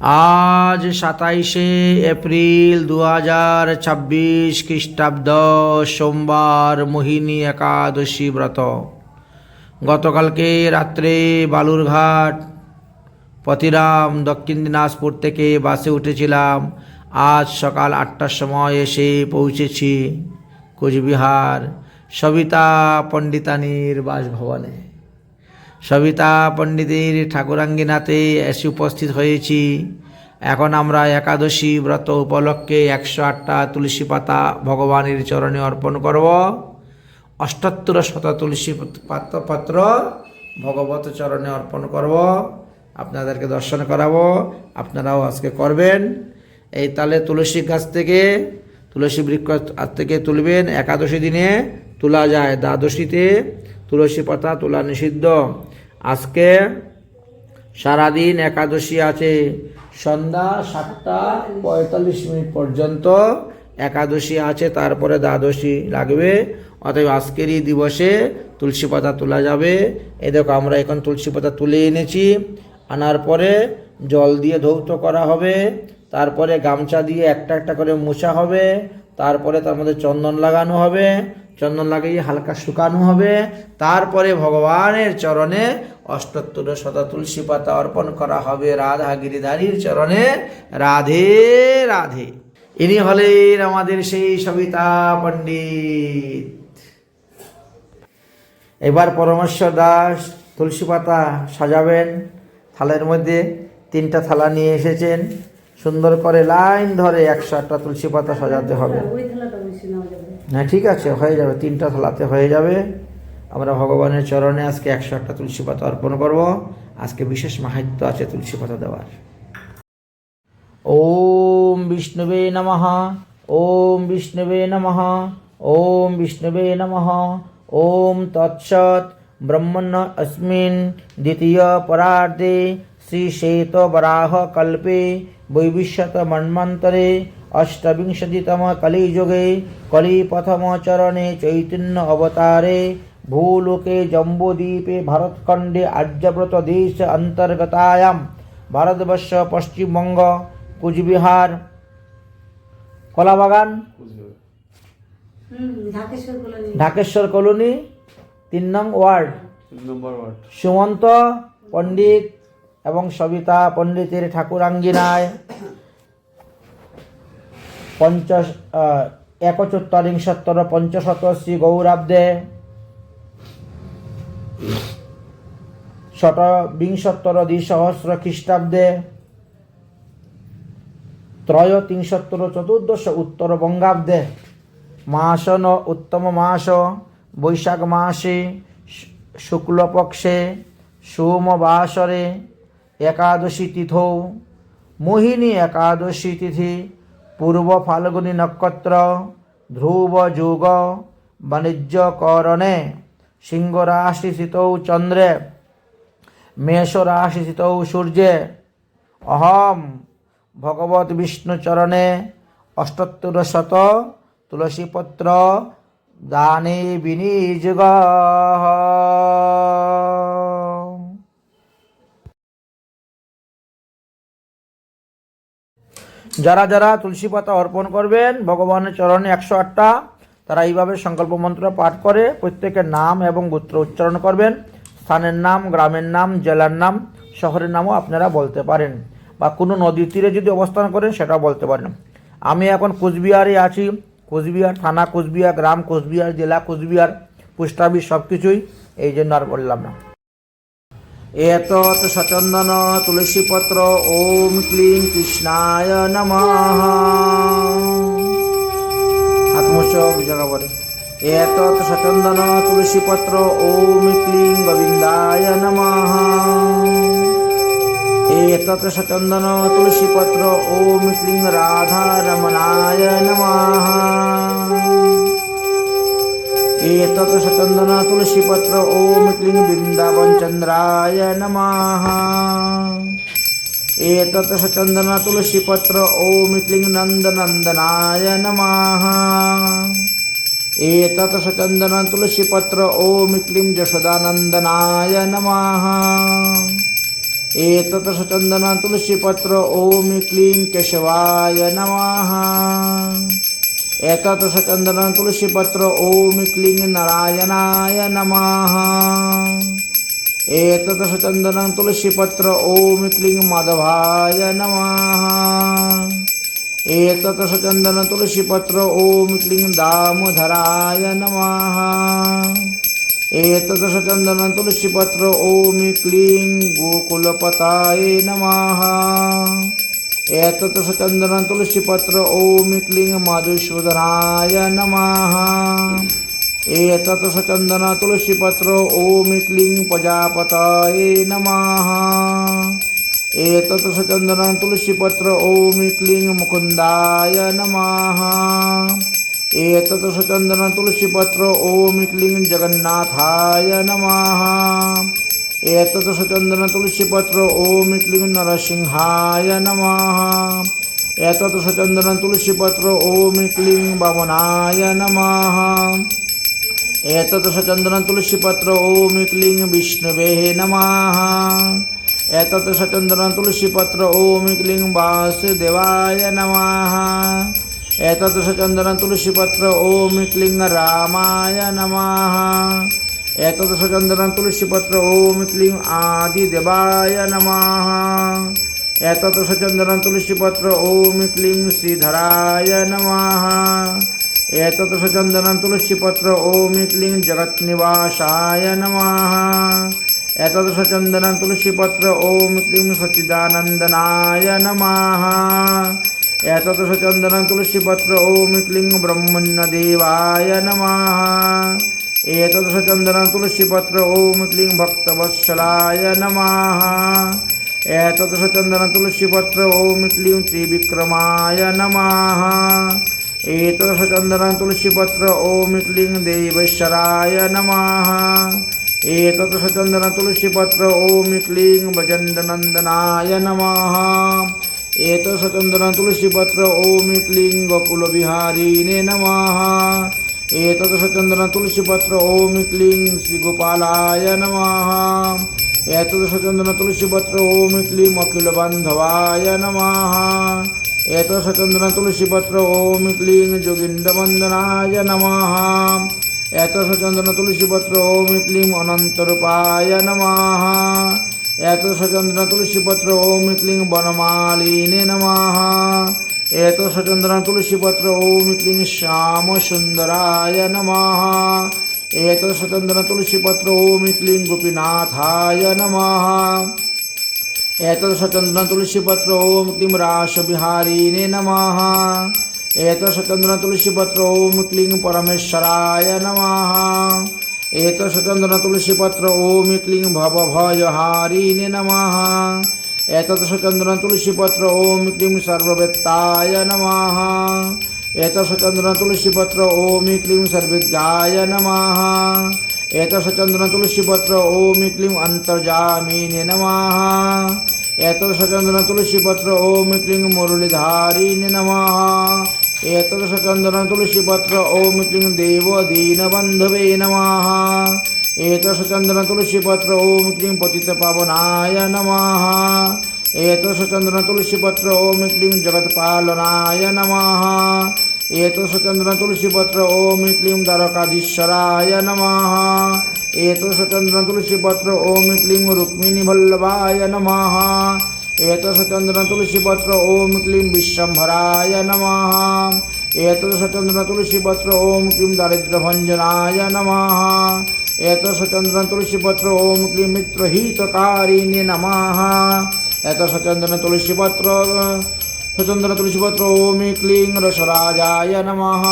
আজ 27শে এপ্রিল 2026 খ্রিস্টাব্দ সোমবার মোহিনী একাদশী ব্রত। গতকালকে রাত্রে বালুরঘাট পতিরাম দক্ষিণ দিনাজপুর থেকে বাসে উঠেছিলাম। আজ সকাল 8টার সময় এসে পৌঁছেছি কোচবিহার সবিতা পণ্ডিতানির বাসভবনে। সবিতা পণ্ডিতের ঠাকুরাঙ্গিনাতে এসে উপস্থিত হয়েছি। এখন আমরা একাদশী ব্রত উপলক্ষে 108টা তুলসী পাতা ভগবানের চরণে অর্পণ করব। 78 তুলসী পত্র ভগবত চরণে অর্পণ করব। আপনাদেরকে দর্শন করাবো, আপনারাও আজকে করবেন। এই তালে তুলসী গাছ থেকে তুলসী বৃক্ষ থেকে তুলবেন। একাদশী দিনে তোলা যায়, দ্বাদশীতে তুলসী পাতা তোলা নিষিদ্ধ। আজকে সারাদিন একাদশী আছে, সন্ধ্যা 7টা 45 পর্যন্ত একাদশী আছে, তারপরে দ্বাদশী লাগবে। অতএব আজকেরই দিবসে তুলসী পাতা তোলা যাবে। এই দেখো আমরা এখন তুলসী পাতা তুলে এনেছি। আনার পরে জল দিয়ে ধৌত করা হবে, তারপরে গামছা দিয়ে একটা একটা করে মোছা হবে, তারপরে তার মধ্যে চন্দন লাগানো হবে, চন্দন লাগিয়ে হালকা শুকানো হবে, তারপরে ভগবানের চরণে 78 তুলসী পাতা অর্পণ করা হবে রাধা গিরিধারীর চরণে। রাধে রাধে। ইনি হলেন আমাদের সেই সবিতা পণ্ডিত। এবার পরমেশ্বর দাস তুলসী পাতা সাজাবেন। থালের মধ্যে 3টা থালা নিয়ে এসেছেন। সুন্দর করে লাইন ধরে 108টা তুলসী পাতা সাজাতে হবে। হ্যাঁ ঠিক আছে, হয়ে যাবে, 3টা থালাতে হয়ে যাবে। আমরা ভগবানের চরণে আজকে 108টা তুলসী পাতা অর্পণ করব। আজকে বিশেষ মাহাত্ম্য আছে তুলসী পাতা দেওয়ার। ওম বিষ্ণুবে নমঃ, ওম বিষ্ণুবে নমঃ, ওম বিষ্ণুবে নমঃ। ওম তৎসৎ। ব্রহ্মণ্য अस्मिन् দ্বিতীয় পরার্ধে শ্রী শ্বেত বরাহ কল্পে বৈবিশ্যত মন্বন্তরে অষ্টবিংশতিতম কলিযুগে কলি প্রথম চরণে চৈতন্য অবতারে ভূলোকে জম্বুদ্বীপে ভারতখণ্ডে আর্যব্রত দেশ অন্তর্গতায়াম ভারতবর্ষ পশ্চিমবঙ্গ কুচবিহার কলাবাগান ঢাকেশ্বর কলোনি 3 নং ওয়ার্ড সুমন্ত পণ্ডিত এবং সবিতা পণ্ডিতের ঠাকুরাঙ্গিনায় 71 শ্রী গৌরাব্দে 27 দ্বিসহস্র খ্রিস্টাব্দে 33 উত্তর বঙ্গাব্দে মাস উত্তম মাস বৈশাখ মাসে শুক্লপক্ষে সোমবাসরে একাদশী তিথৌ মোহিনী একাদশী তিথি পূর্ব ফাল্গুনী নক্ষত্র ধ্রুব যুগ বাণিজ্যকরণে সিংহ রাশি স্থিতৌ চন্দ্রে মেষ রাশি স্থিতৌ সূর্যে অহম ভগবত বিষ্ণু চরণে 78 তুলসীপত্র দানে বিনিয়োগ। যারা যারা তুলসী পাতা অর্পণ করবেন ভগবানের চরণে 108টা, তারা এইভাবে সংকল্প মন্ত্র পাঠ করে প্রত্যেকের নাম এবং গোত্র উচ্চারণ করবেন। স্থানের নাম, গ্রামের নাম, জেলার নাম, শহরের নামও আপনারা বলতে পারেন, বা কোনো নদীর তীরে যদি অবস্থান করেন সেটাও বলতে পারেন। আমি এখন কোচবিহারে আছি। কোচবিহার থানা কোচবিহার, গ্রাম কোচবিহার, জেলা কোচবিহার, পোস্ট অফিস সব কিছুই, এই জন্য আর বললাম না। এতৎ সচন্দন তুলসীপত্র ওম ক্লিং কৃষ্ণায় নমঃ। হাত মুছো জায়গা পরে। এতৎ সচন্দন তুলসীপত্র ওম ক্লিং গোবিন্দায় নমঃ। এতৎ সচন্দন তুলসীপত্র ওম ক্লিং রাধা রমণায় নমঃ। एतत् सचन्दन तुलसीपत्र ओम क्लीं वृन्दावन चन्द्राय नमः। एतत् सचन्दन तुलसीपत्र ओम क्लीं नन्दनन्दनाय नमः। एतत् सचन्दन तुलसीपत्र ओम क्लीं यशोदानन्दनाय नमः। एतत् चंदन तुलसी पत्र ओम क्लीं केशवाय नमः। एतत् चंदन तुलसी पत्र ओम क्लीं नारायणाय नमः। एतत् चंदन तुलसी पत्र ओम क्लीं माधवाय नमः। एतत् चंदन तुलसी पत्र ओम क्लीं दामोदराय नमः। एतत् चंदन तुलसी पत्र ओम क्लीं गोकुलपताय नमः। एतत् चंदन तुलसी पत्र ओम क्लीं मधुसूदनाय नमः। एतत् चंदन तुलसी पत्र ओम क्लीं प्रजापतये नमः। एतत् चंदन तुलसी पत्र ओम क्लीं मुकुंदाय नमः। एतत् चंदन तुलसी पत्र ओम क्लीं जगन्नाथाय नमः। एतत् चंदन तुलसी पत्र ओम क्लीं नरसिंहाय नमः। एतत् चंदन तुलसी पत्र ओम क्लीं वामनाय नमः। एतत् चंदन तुलसी पत्र ओम क्लीं विष्णवे नमः। एतत् चंदन तुलसी पत्र ओम क्लीं वासुदेवाय नमः। एतत् चंदन तुलसी पत्र ओम क्लीं रामाय नमः। एतत् चंदन तुलसी पत्र ओम क्लीं आदिदेवाय नमः। एतत् चंदन तुलसी पत्र ओम क्लीं श्रीधराय नमः। एतत् चंदन तुलसी पत्र ओम क्लीं जगन्निवासाय नमः। एतत् चंदन तुलसी पत्र ओम क्लीं सच्चिदानंदनाय नमः। एतत् चंदन तुलसी पत्र ओम क्लीं ब्रह्मण्यदेवाय नमः। एतत् चंदन तुलसी पत्र ओम क्लीं भक्तवत्सलाय नमः। एतत् चंदन तुलसी पत्र ओम क्लीं त्रिविक्रमाय नमः। एतत् चंदन तुलसी पत्र ओम क्लीं देवेश्वराय नमः। एतत् चंदन तुलसी पत्र ओम क्लीं भजननंदनाय नमः। एतत् चंदन तुलसी पत्र ओम क्लीं गोकुलविहारिणे नमः। एतत् चंदन तुलसी पत्र ओम क्लीं श्रीगोपालाय नमः। एतत् चंदन तुलसी पत्र ओम क्लीं अखिलबान्धवाय नमः। एतत् चंदन तुलसी पत्र ओम क्लीं जोगिन्दवन्दनाय नमः। एतत् चंदन तुलसी पत्र ओम क्लीं अनन्तरूपाय नमः। एतत् चंदन तुलसी पत्र ओम क्लीं वनमालिने नमः। एतत् चंदन तुलसी पत्र ओम क्लीं श्यामसुन्दराय नमः। एतत् चंदन तुलसी पत्र ओम क्लीं गोपीनाथाय नमः। एतत् चंदन तुलसी पत्र ओम क्लीं रासविहारिणे नमः। एतत् चंदन तुलसी पत्र ओम क्लीं परमेश्वराय नमः। एतत् चंदन तुलसी पत्र ओम क्लीं भवभयहारिणे नमः। एतत् चंदन तुलसी पत्र ओम क्लीं सर्ववेत्ताय नमः। एतत् चंदन तुलसी पत्र ओम क्लीं सर्वज्ञाय नमः। एतत् चंदन तुलसी पत्र ओम क्लीं अंतर्जामिने नमः। एतत् चंदन तुलसी पत्र ओम क्लीं मुरलीधारिणे नमः। एतत् चंदन तुलसी पत्र ओम क्लीं देवदीनबन्धवे नमः। एतत् चंदन तुलसी पत्र ओम क्लीं पतितपावनाय नमः। एतत् चंदन तुलसी पत्र ओम क्लीं जगत्पालनाय नमः। एतत् चंदन तुलसी पत्र ओम क्लीं द्वारकाधीश्वराय नमः। एतत् चंदन तुलसी पत्र ओम क्लीं रुक्मिणीवल्लभाय नमः। एतत् चंदन तुलसी पत्र ओम क्लीं विश्वम्भराय नमः। एतत् चंदन तुलसी पत्र ओम क्लीं दारिद्र्यभञ्जनाय नमः। एतत् चंदन तुलसी पत्र ओम क्लीं मित्रहितकारिणे नमः। एतत् चंदन तुलसी पत्र ओम क्लीं रसराजाय नमः।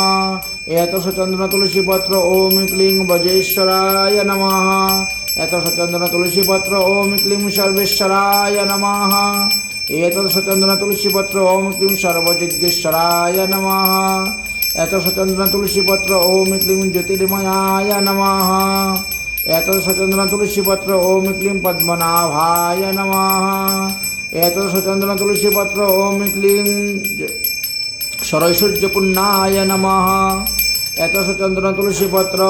एतत् चंदन तुलसी पत्र ओम क्लीं ब्रजेश्वराय नमः। एतत् चंदन तुलसी पत्र ओम क्लीं सर्वेश्वराय नमः। एतत् चंदन तुलसी पत्र ओम क्लीं सर्वजिज्ञेश्वराय नमः। एतत् चंदन तुलसी पत्र ओम क्लीं ज्योतिर्मयाय नमः। एतत् चंदन तुलसी पत्र ओम क्लीं पद्मनाभाय नमः। एतत् चंदन तुलसी पत्र ओम क्लीं सरैश्वर्यपूर्णाय नमः। एतत् चंदन तुलसी पत्र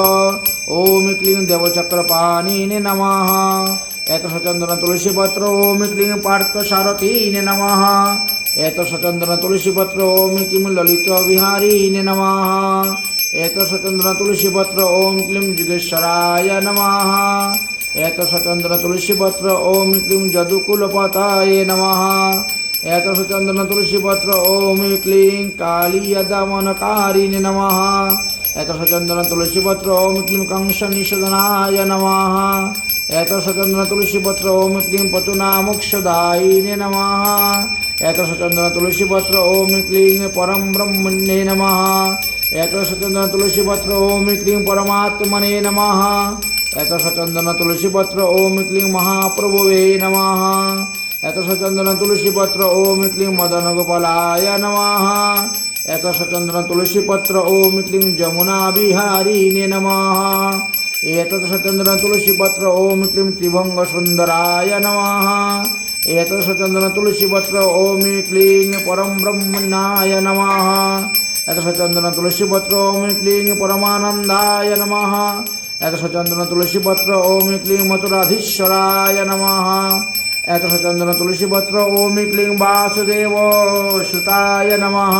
ओम क्लीं देवचक्रपाणिने नमः। एतशचंदन तुलसी पत्र ओम क्लीं पार्थ सारथीने नमः। एतशचंदन तुलसी पत्र ओम क्लीं ललित विहारीने नमः। एतशचंदन तुलसी पत्र ओम क्लीं जुगेश्वराय नमः। एतशचंदन तुलसी पत्र ओम क्लीं जदुकुलपतये नमः। एतशचंदन तुलसी पत्र ओम क्लीं कालियदमनकारिणे नमः। एतशचंदन तुलसी पत्र ओम क्लीं कंसनिषदनाय नमः। एतशचंदन तुलसी पत्र ओम क्लीं पतुनामोक्षदायिने नमः। एतशचंदन तुलसी पत्र ओम क्लीं परम ब्रह्मणे नमः। एतशचंदन तुलसी पत्र ओम क्लीं परमात्मने नमः। एतशचंदन तुलसी पत्र ओम क्लीं महाप्रभुवे नमः। एतशचंदन तुलसी पत्र ओम क्लीं मदन गोपालाय नमः। एतशचंदन तुलसी पत्र ओम क्लीं जमुना विहारिणे नमः। एतशचंदन तुलसी पत्र ओम क्लीं त्रिभंग सुंदराय नमः। एतशचंदन तुलसी पत्र ओम क्लीं परम ब्रह्मण्याय नमः। एतशचंदन तुलसी पत्र ओम क्लीं परमानंदाय नमः। एतशचंदन तुलसी पत्र ओम क्लीं मथुराधीश्वराय नमः। एतशचंदन तुलसी पत्र ओम क्लीं वासुदेव सुताय नमः।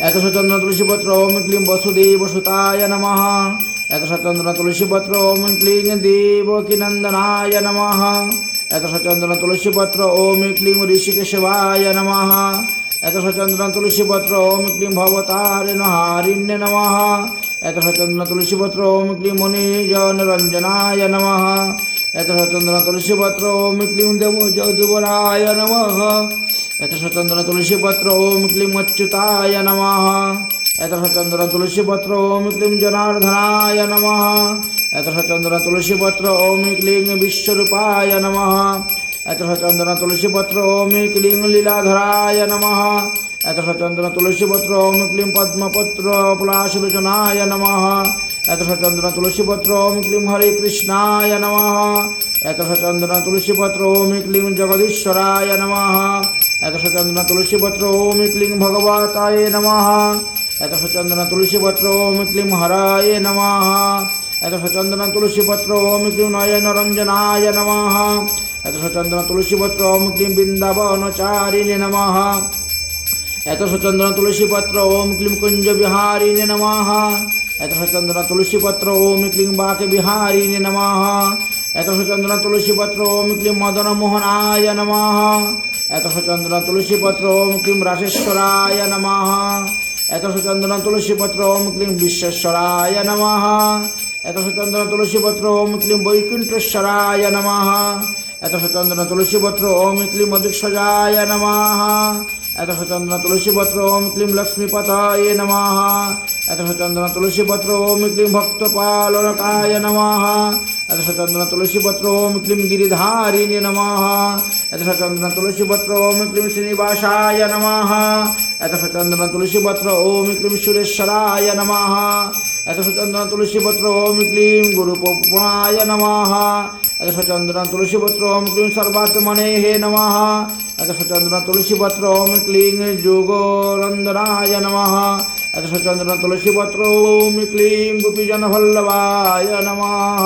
एतशचंदन तुलसी पत्र ओम क्लीं वसुदेव सुताय नमः। एतशचंदन तुलसी पत्र ओम क्लीं देवकीनंदनाय नमः। एतशचंदन तुलसी पत्र ओम क्लीं ऋषिकेशवाय नमः। एतशचंदन तुलसी पत्र ओम क्लीं भवतारिणहारिण्ये नमः। एतशचंदन तुलसी पत्र ओम क्लीं मुनिजनरंजनाय नमः। एतशचंदन तुलसी पत्र ओम क्लीं देवजदुवराय नमः। एतशचंदन तुलसी पत्र ओम क्लीं अच्युताय नमः। एतशचंदन तुलसी पत्र ओम क्लीं जनार्दनाय नमः। एतशचंदन तुलसी पत्र ओम क्लीं विश्वरूपाय नमः। एतशचंदन तुलसी पत्र ओम क्लीं लीलाधराय नमः। एतशचंदन तुलसी पत्र ओम क्लीं पद्मपत्र पलाशलोचनाय नमः। एतशचंदन तुलसी पत्र ओम क्लीं हरे कृष्णाय नमः। एतशचंदन तुलसी पत्र ओम क्लीं जगदीश्वराय नमः। एतशचंदन तुलसी पत्र ओम क्लीं भगवताय नमः। एतशचंदन तुलसी पत्र ओम क्लीं हराय नमः। एतशचंदन तुलसी पत्र ओम क्लीं नयनरंजनाय नमः। एतशचंदन तुलसी पत्र ओम क्लीं वृंदावनचारिणे नमः। एतशचंदन तुलसी पत्र ओम क्लीं कुंज विहारिणे नमः। एतशचंदन तुलसी पत्र ओम क्लीं बाक विहारिणे नमः। एतशचंदन तुलसी पत्र ओम क्लीं मदन मोहनाय नमः। एतशचंदन तुलसी पत्र ओम क्लीं रासेश्वराय नमः। एतशचंदन तुलसी पत्र ओम क्लीं विश्वेश्वराय नमः। एतशचंदन तुलसी पत्र ओम क्लीं वैकुंठेश्वराय नमः। एतशचंदन तुलसी पत्र ओम क्लीं मधुक्षजाय नमः। एतशचंदन तुलसी पत्र ओम क्लीं लक्ष्मीपतये नमः। एतशचंदन तुलसी पत्र ओम क्लीं भक्तपालनकाय नमः। एतशचंदन तुलसी पत्र ओम क्लीं गिरिधारिणे नमः। एतशचंदन तुलसी पत्र ओम क्लीं श्रीनिवासाय नमः। एतशचंदन तुलसी पत्र ओम क्लीं सुरेश्वराय नमः। एतशचंदन तुलसी पत्र ओम क्लीं गुरुपौपणाय नमः। एतशचंदन तुलसी पत्र ओम क्लीं सर्वात्मने नमः। एतशचंदन तुलसी पत्र ओम क्लीं जोगोरंदनाय नमः। एतशचंदन तुलसी पत्र ओम क्लीं गोपीजनवल्लभाय नमः।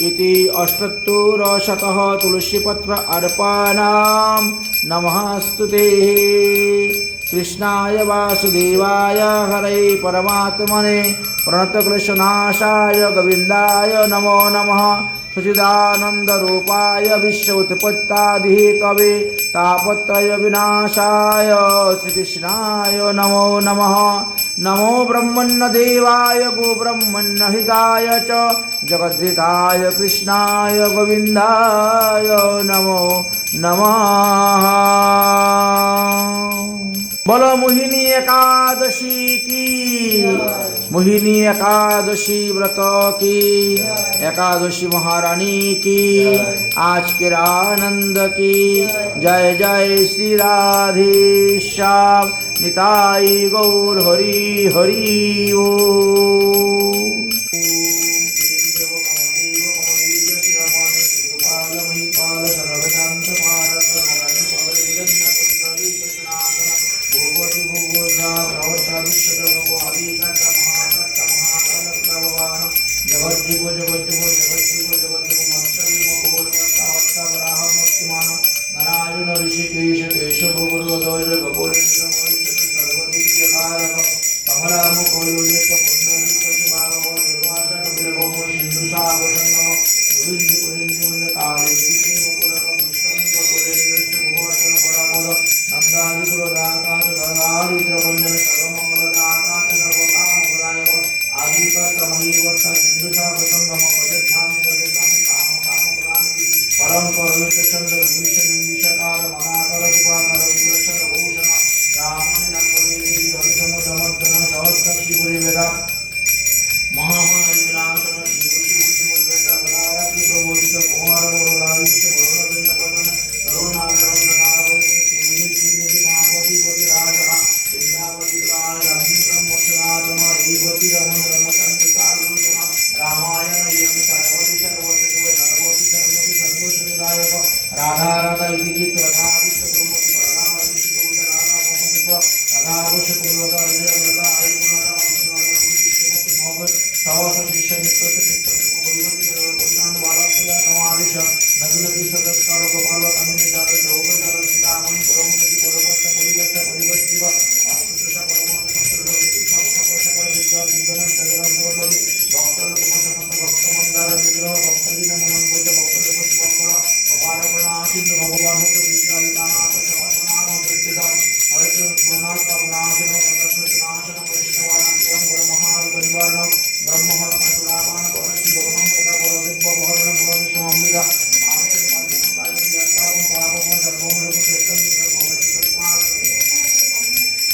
इति अष्टोत्तरशतः तुलसीपत्र अर्पणं नमस्तुते। कृष्णाय वासुदेवाय हरे परमात्मने प्रणतक्लेशनाशाय गोविन्दाय नमो नमः। सच्चिदानन्दरूपाय विश्वोत्पत्त्यादिहेतवे तापत्रय विनाशाय श्रीकृष्णाय नमो नमः। नमो ब्रह्मण्यदेवाय गोब्रह्मण्यहिताय च जगद्धिताय कृष्णाय गोविन्दाय नमो नमः। बोलो मोहिनी एकादशी की, मोहिनी एकादशी व्रत की, एकादशी महारानी की, आज के आनंद की। जय जय श्री राधे श्याम निताई गौर हरि हरि ओ। जगत जीव जगत जीव जगत जीव जगत जीव ऋषिकेश केशव गुरुवदोष गोपुरेन्द्र मोहित सर्वदिव्यकारक कमलामुखोल्लिख पुण्डरीक शिवामो दुर्वासा कपिलभौमो सिन्धुसागरसंगमो गोविन्दपुरेन्द्रकाले विष्णुपुरक मुष्टमिकपुरेन्द्रस्य भुवर्धन परापद नन्दादिपुरदाताच ददारिद्रवन्दन सर्वमङ्गलदाताच सर्वकामप्रदायक आदिकर्तमहीवर्त सिन्धुसागरसंगमो भजध्यामि भजध्यामि कामकामप्रदान्ति परम परमेश्वर विभीषण विभीषकार मनाकर दिवाकर विभूषण भूषण रामनि नंदनी हरिसमुद्रमर्दन सहस्र शिवरि वेदा महामारी विनाशन शिव शिव शिव वेदा बलाराति प्रबोधित कुमार वरदायुष वरुणजन्य पतन करुणाकरन्दनावति श्रीनिधि श्रीनिधि महापति पति राजः इंद्रावति राज अग्निक्रम वचनात्म रेवती रमण रमचंद्रिका लोचना रामायण यम सर्वति सर्वति सर्वति सर्वति सर्वश्रीदायक राधा राधा इति गीत राधादित्य ब्रह्मति राधावति सुदोष राधा मोहन राधावश कुलता हृदयमृता आयुर्माता श्रीमती भगवत सवास शिष्य मित्र भगवती कल्याण बाला प्रिया समादिश नगुलति सदस्कार गोपाल कमिनी जात जोग जर सीतामणि परमपति परवश परिवश परिवशिव अस्तुष परमत संस्कृत विद्या सकल विद्या विद्यमान जगराम सर्वपति भक्त लोक भक्त मंदार विग्रह भक्त दिन मनन भज भक्त देव शिवंबर अपार प्रणा भगवान विद्यानाथ शवनाम वृद्धिदाम हरे कृष्णनाथ पवनाशनम कन्नस्मृतनाशनम वैष्णवानां प्रियं परमहार परिवारणं ब्रह्महत्मसुरापान परस्ति भवनं तथा परदिव्य भरणं परमेश्वरामृता मामचं पादितं कायं यत्पापं पापं सर्वं रघुप्रेतं सर्वमस्ति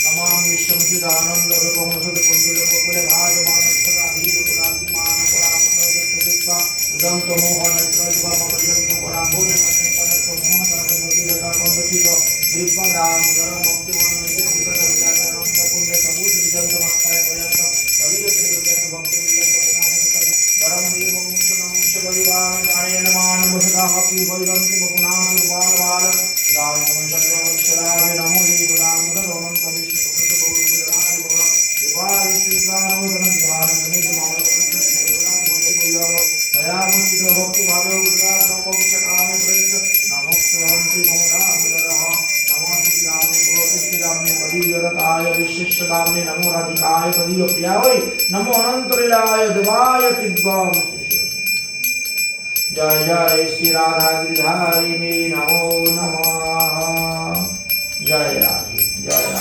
तमाम विश्वं चिदानंद रूपं सदपुंजलं गोकुले भाजमानस्पदा धीरुपदाति मानपरामृतदुष्टदुष्टा उदं तमोहन प्रज्वमपजन्त पराभूतं पनत्व मोहनमति लता पंडित श्रीपदाम धर्ममुक्तिवनं नित्यपुत्रं जातनं पुण्य सबूत विजन्तमक्ताय पर्यंत कलियुग विजयं भक्ति विजयं पुराण परम देव मुक्त नमोक्ष परिवार जायन मानव सदा अपि भैरन्ति बपुनाथ बाल बाल राम चंद्रवत्सलाय नमो देव दामोदर ओम कविष्णु सुकृत बहु राज भव विवाह श्रीगानोदन विवाह गणेश मामल भक्ति भावे उद्गार नमो विचकामे प्रेत नमोस्तुहंति भवदामिरः नमो श्रीरामे प्रोतिष्ठिरामे पदीयरताय विशिष्टदाम्ने नमो राधिकाय तदीय प्रियाय नमो अनंतलीलाय देवाय तिद्वाम जय जय श्री राधा गिरिधारिणी नमो नमः जय राधे जय